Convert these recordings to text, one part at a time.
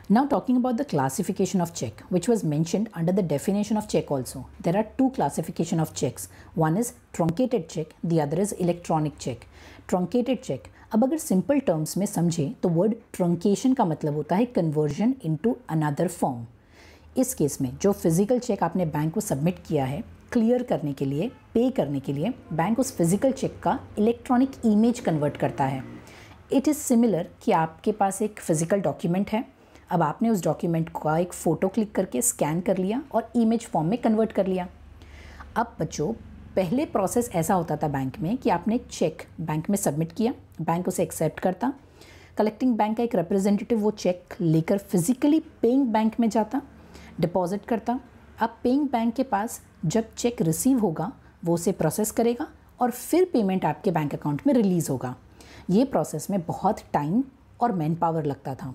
Now talking about the classification of check, which was mentioned under the definition of check also. There are two classification of checks. One is truncated check, the other is electronic check. Truncated check, अब अगर simple terms में समझें तो word truncation का मतलब होता है conversion into another form. इस केस में जो फिजिकल चेक आपने बैंक को सबमिट किया है क्लियर करने के लिए, पे करने के लिए, बैंक उस फिजिकल चेक का इलेक्ट्रॉनिक इमेज कन्वर्ट करता है। इट इज़ सिमिलर कि आपके पास एक फिजिकल डॉक्यूमेंट है, अब आपने उस डॉक्यूमेंट का एक फ़ोटो क्लिक करके स्कैन कर लिया और इमेज फॉर्म में कन्वर्ट कर लिया। अब बच्चों, पहले प्रोसेस ऐसा होता था बैंक में कि आपने एक चेक बैंक में सबमिट किया, बैंक उसे एक्सेप्ट करता, कलेक्टिंग बैंक का एक रिप्रेजेंटेटिव वो चेक लेकर फिजिकली पेइंग बैंक में जाता, डिपॉजिट करता। अब पेइंग बैंक के पास जब चेक रिसीव होगा वो उसे प्रोसेस करेगा और फिर पेमेंट आपके बैंक अकाउंट में रिलीज़ होगा। ये प्रोसेस में बहुत टाइम और मैन पावर लगता था।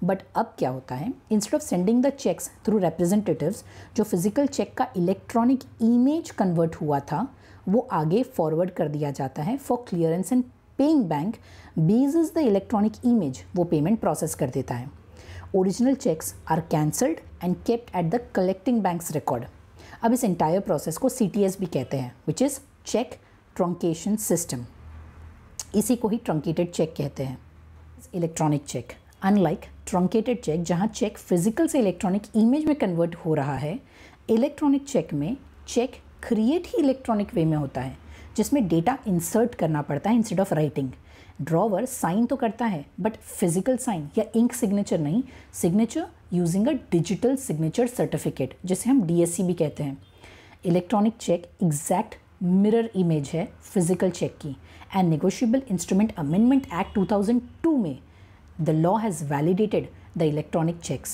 बट अब क्या होता है, instead of sending the cheques through representatives, जो फिजिकल चेक का इलेक्ट्रॉनिक इमेज कन्वर्ट हुआ था वो आगे फॉरवर्ड कर दिया जाता है for clearance and paying bank basis the electronic image, वो पेमेंट प्रोसेस कर देता है। Original cheques are cancelled and kept at the collecting banks record. अब इस एंटायर प्रोसेस को CTS भी कहते हैं, which is cheque truncation system. इसी को ही ट्रंकेटेड चेक कहते हैं। Electronic cheque, unlike truncated cheque जहां चेक फिजिकल से इलेक्ट्रॉनिक इमेज में कन्वर्ट हो रहा है, इलेक्ट्रॉनिक चेक में चेक क्रिएट ही इलेक्ट्रॉनिक वे में होता है जिसमें डेटा इंसर्ट करना पड़ता है instead of writing. Drawer sign तो करता है बट फिजिकल साइन या इंक सिग्नेचर नहीं, signature using a digital signature certificate जिसे हम DSC भी कहते हैं। Electronic cheque exact mirror image है फिजिकल चेक की and negotiable instrument amendment act 2002 में the law has validated the electronic checks.